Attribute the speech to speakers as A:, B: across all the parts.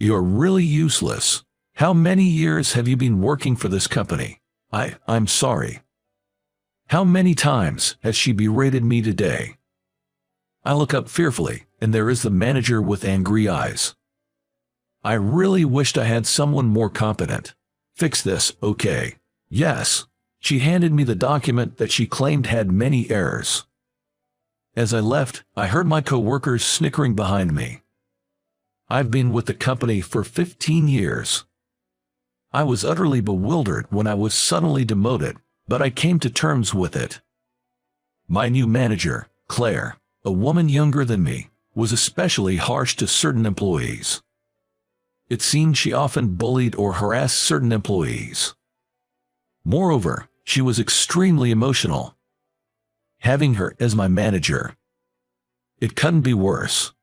A: You're really useless. How many years have you been working for this company? I'm sorry. How many times has she berated me today? I look up fearfully, and there is the manager with angry eyes. I really wished I had someone more competent. Fix this, okay? Yes. She handed me the document that she claimed had many errors. As I left, I heard my coworkers snickering behind me. I've been with the company for 15 years. I was utterly bewildered when I was suddenly demoted, but I came to terms with it. My new manager, Claire, a woman younger than me, was especially harsh to certain employees. It seemed she often bullied or harassed certain employees. Moreover, she was extremely emotional. Having her as my manager, it couldn't be worse.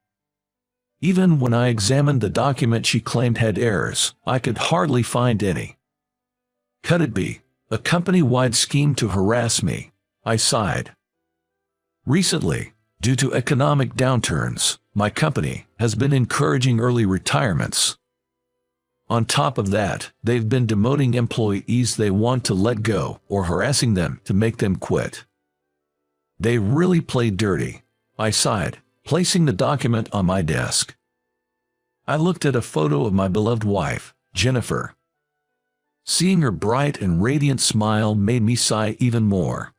A: Even when I examined the document she claimed had errors, I could hardly find any. Could it be a company-wide scheme to harass me? I sighed. Recently, due to economic downturns, my company has been encouraging early retirements. On top of that, they've been demoting employees they want to let go or harassing them to make them quit. They really played dirty. I sighed, placing the document on my desk. I looked at a photo of my beloved wife, Jennifer. Seeing her bright and radiant smile made me sigh even more.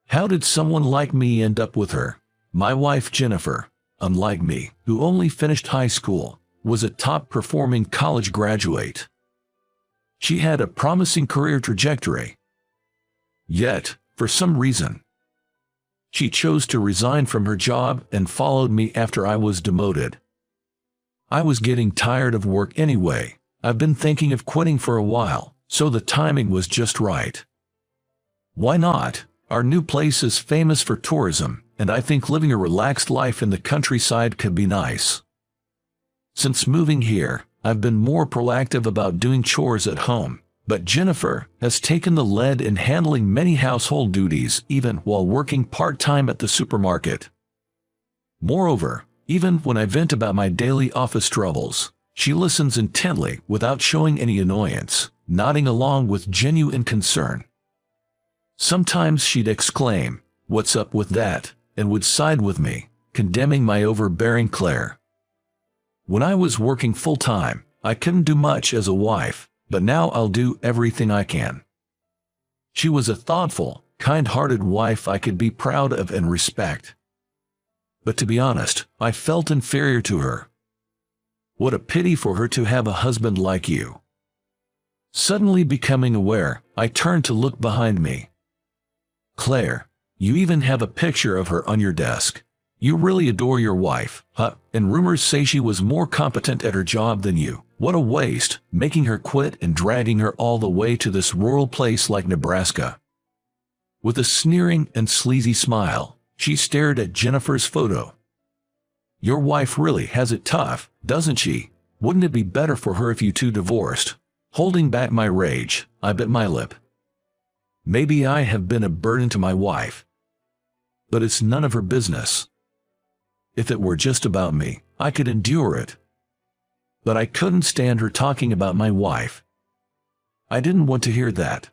A: How did someone like me end up with her? My wife Jennifer, unlike me, who only finished high school, was a top-performing college graduate. She had a promising career trajectory. Yet, for some reason, she chose to resign from her job and followed me after I was demoted. I was getting tired of work anyway. I've been thinking of quitting for a while, so the timing was just right. Why not? Our new place is famous for tourism, and I think living a relaxed life in the countryside could be nice. Since moving here, I've been more proactive about doing chores at home, but Jennifer has taken the lead in handling many household duties even while working part-time at the supermarket. Moreover, even when I vent about my daily office troubles, she listens intently without showing any annoyance, nodding along with genuine concern. Sometimes she'd exclaim, "What's up with that?" and would side with me, condemning my overbearing Claire. When I was working full-time, I couldn't do much as a wife, but now I'll do everything I can. She was a thoughtful, kind-hearted wife I could be proud of and respect. But to be honest, I felt inferior to her. What a pity for her to have a husband like you. Suddenly becoming aware, I turned to look behind me. Claire, you even have a picture of her on your desk. You really adore your wife, huh? And rumors say she was more competent at her job than you. What a waste, making her quit and dragging her all the way to this rural place like Nebraska. With a sneering and sleazy smile, she stared at Jennifer's photo. Your wife really has it tough, doesn't she? Wouldn't it be better for her if you two divorced? Holding back my rage, I bit my lip. Maybe I have been a burden to my wife. But it's none of her business. If it were just about me, I could endure it. But I couldn't stand her talking about my wife. I didn't want to hear that.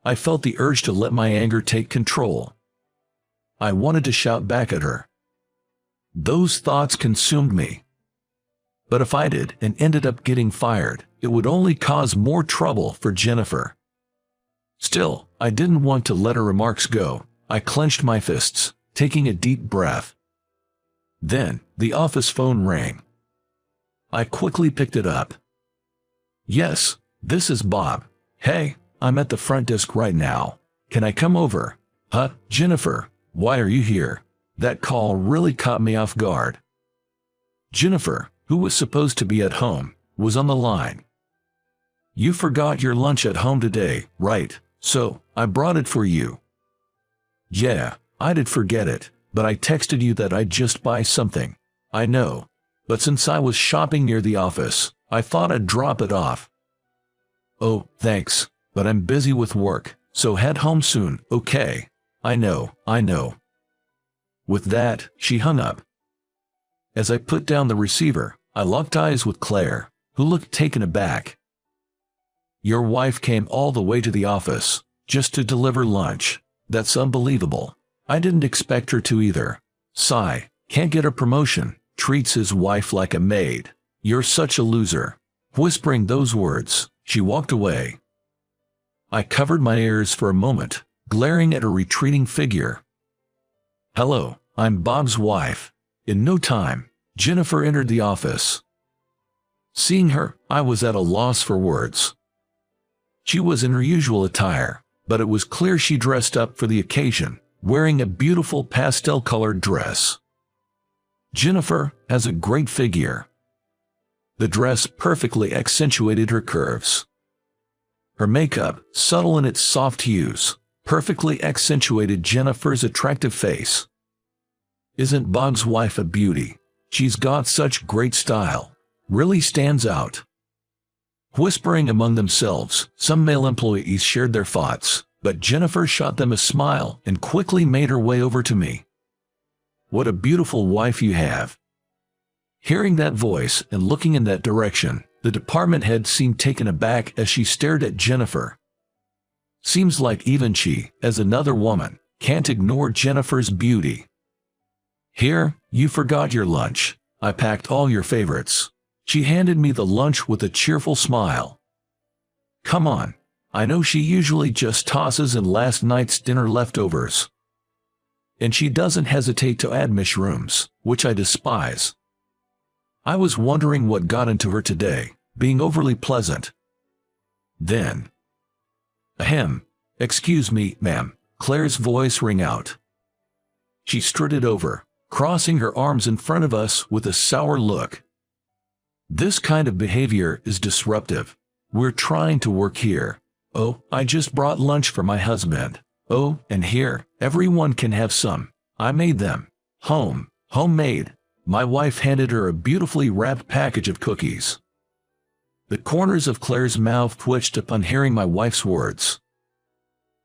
A: I felt the urge to let my anger take control. I wanted to shout back at her. Those thoughts consumed me. But if I did and ended up getting fired, it would only cause more trouble for Jennifer. Still, I didn't want to let her remarks go. I clenched my fists, taking a deep breath. Then, the office phone rang. I quickly picked it up. Yes, this is Bob. Hey, I'm at the front desk right now. Can I come over? Huh, Jennifer, why are you here? That call really caught me off guard. Jennifer, who was supposed to be at home, was on the line. You forgot your lunch at home today, right? So, I brought it for you. Yeah, I did forget it, but I texted you that I'd just buy something. I know. But since I was shopping near the office, I thought I'd drop it off. Oh, thanks, but I'm busy with work, so head home soon, okay? I know. With that, she hung up. As I put down the receiver, I locked eyes with Claire, who looked taken aback. Your wife came all the way to the office, just to deliver lunch. That's unbelievable. I didn't expect her to either. Sigh, can't get a promotion, treats his wife like a maid. You're such a loser. Whispering those words, she walked away. I covered my ears for a moment, glaring at her retreating figure. Hello, I'm Bob's wife. In no time, Jennifer entered the office. Seeing her, I was at a loss for words. She was in her usual attire, but it was clear she dressed up for the occasion, wearing a beautiful pastel-colored dress. Jennifer has a great figure. The dress perfectly accentuated her curves. Her makeup, subtle in its soft hues, perfectly accentuated Jennifer's attractive face. Isn't Bob's wife a beauty? She's got such great style. Really stands out. Whispering among themselves, some male employees shared their thoughts, but Jennifer shot them a smile and quickly made her way over to me. What a beautiful wife you have. Hearing that voice and looking in that direction, the department head seemed taken aback as she stared at Jennifer. Seems like even she, as another woman, can't ignore Jennifer's beauty. Here, you forgot your lunch. I packed all your favorites. She handed me the lunch with a cheerful smile. Come on. I know she usually just tosses in last night's dinner leftovers. And she doesn't hesitate to add mushrooms, which I despise. I was wondering what got into her today, being overly pleasant. Then, ahem, excuse me, ma'am, Claire's voice rang out. She strutted over, crossing her arms in front of us with a sour look. This kind of behavior is disruptive. We're trying to work here. Oh, I just brought lunch for my husband. Oh, and here, everyone can have some. I made them. Homemade. My wife handed her a beautifully wrapped package of cookies. The corners of Claire's mouth twitched upon hearing my wife's words.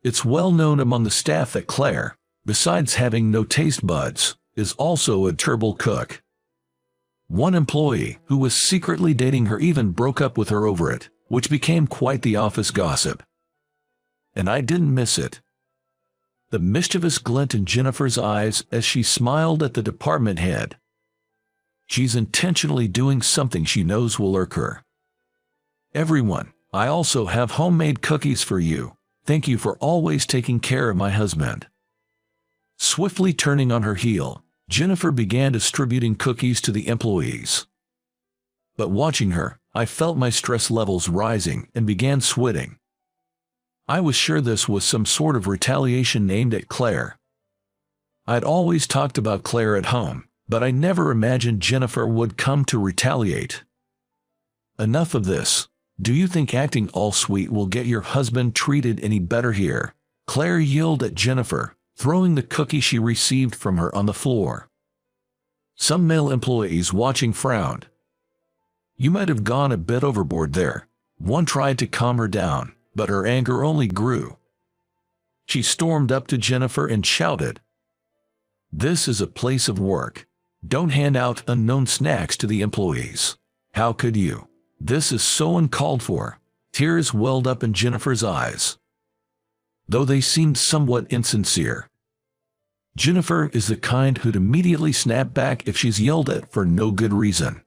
A: It's well known among the staff that Claire, besides having no taste buds, is also a terrible cook. One employee who was secretly dating her even broke up with her over it, which became quite the office gossip. And I didn't miss it. The mischievous glint in Jennifer's eyes as she smiled at the department head. She's intentionally doing something she knows will irk her. Everyone, I also have homemade cookies for you. Thank you for always taking care of my husband. Swiftly turning on her heel, Jennifer began distributing cookies to the employees. But watching her, I felt my stress levels rising and began sweating. I was sure this was some sort of retaliation aimed at Claire. I'd always talked about Claire at home, but I never imagined Jennifer would come to retaliate. Enough of this. Do you think acting all sweet will get your husband treated any better here? Claire yelled at Jennifer, throwing the cookie she received from her on the floor. Some male employees watching frowned. You might have gone a bit overboard there. One tried to calm her down, but her anger only grew. She stormed up to Jennifer and shouted, "This is a place of work. Don't hand out unknown snacks to the employees. How could you? This is so uncalled for." Tears welled up in Jennifer's eyes, though they seemed somewhat insincere. Jennifer is the kind who'd immediately snap back if she's yelled at for no good reason.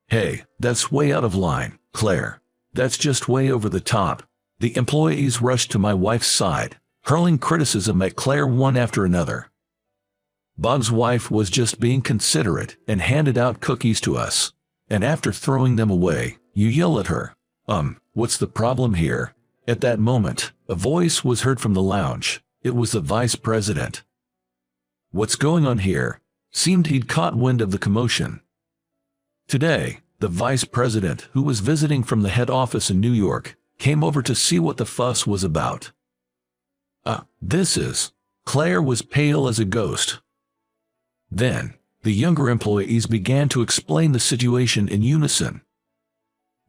A: Hey, that's way out of line, Claire. That's just way over the top. The employees rushed to my wife's side, hurling criticism at Claire one after another. Bob's wife was just being considerate and handed out cookies to us. And after throwing them away, you yell at her. What's the problem here? At that moment, a voice was heard from the lounge. It was the vice president. What's going on here? Seemed he'd caught wind of the commotion. Today, the vice president, who was visiting from the head office in New York, came over to see what the fuss was about. Claire was pale as a ghost. Then, the younger employees began to explain the situation in unison.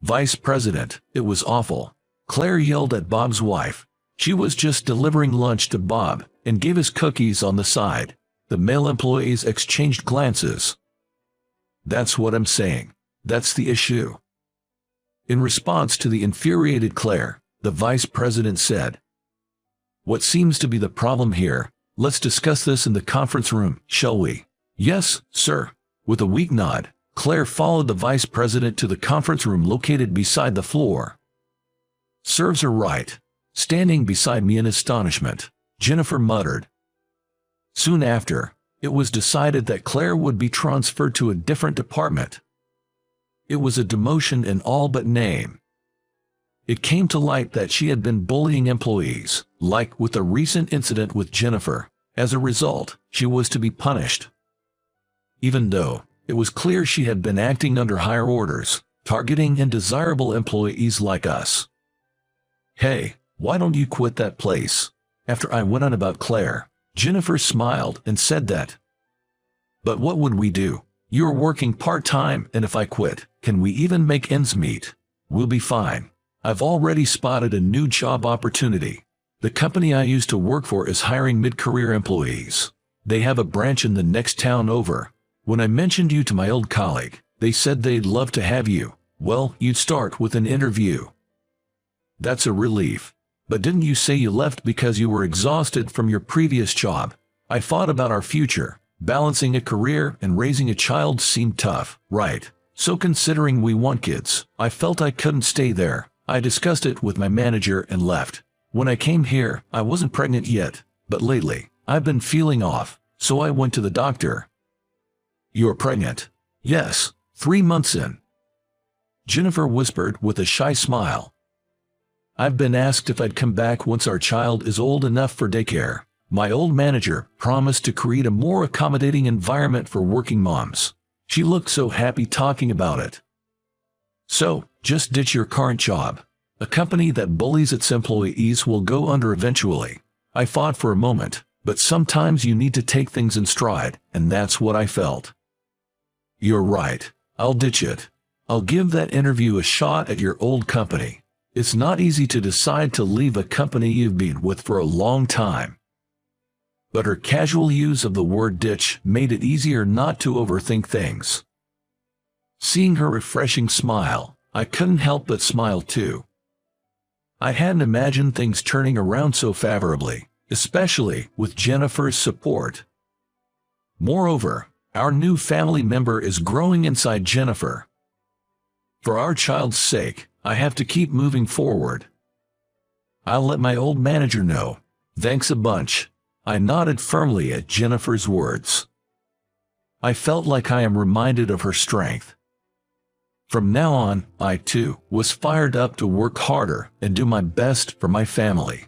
A: Vice President, it was awful. Claire yelled at Bob's wife. She was just delivering lunch to Bob and gave us cookies on the side. The male employees exchanged glances. That's what I'm saying. That's the issue. In response to the infuriated Claire, the vice president said, "What seems to be the problem here? Let's discuss this in the conference room, shall we?" "Yes, sir." With a weak nod, Claire followed the vice president to the conference room located beside the floor. "Serves her right." Standing beside me in astonishment, Jennifer muttered. Soon after, it was decided that Claire would be transferred to a different department. It was a demotion in all but name. It came to light that she had been bullying employees, like with the recent incident with Jennifer. As a result, she was to be punished. Even though it was clear she had been acting under higher orders, targeting undesirable employees like us. "Hey, why don't you quit that place?" After I went on about Claire, Jennifer smiled and said that. "But what would we do? You're working part-time, and if I quit, can we even make ends meet?" "We'll be fine. I've already spotted a new job opportunity. The company I used to work for is hiring mid-career employees. They have a branch in the next town over. When I mentioned you to my old colleague, they said they'd love to have you. Well, you'd start with an interview." "That's a relief. But didn't you say you left because you were exhausted from your previous job?" "I thought about our future. Balancing a career and raising a child seemed tough, right? So considering we want kids, I felt I couldn't stay there. I discussed it with my manager and left. When I came here, I wasn't pregnant yet, but lately, I've been feeling off, so I went to the doctor." "You're pregnant?" "Yes, 3 months in," Jennifer whispered with a shy smile. "I've been asked if I'd come back once our child is old enough for daycare. My old manager promised to create a more accommodating environment for working moms. She looked so happy talking about it." "So, just ditch your current job. A company that bullies its employees will go under eventually." I thought for a moment, but sometimes you need to take things in stride, and that's what I felt. "You're right. I'll ditch it. I'll give that interview a shot at your old company. It's not easy to decide to leave a company you've been with for a long time." But her casual use of the word ditch made it easier not to overthink things. Seeing her refreshing smile, I couldn't help but smile too. I hadn't imagined things turning around so favorably, especially with Jennifer's support. Moreover, our new family member is growing inside Jennifer. For our child's sake, I have to keep moving forward. I'll let my old manager know. "Thanks a bunch." I nodded firmly at Jennifer's words. I felt like I am reminded of her strength. From now on, I too was fired up to work harder and do my best for my family.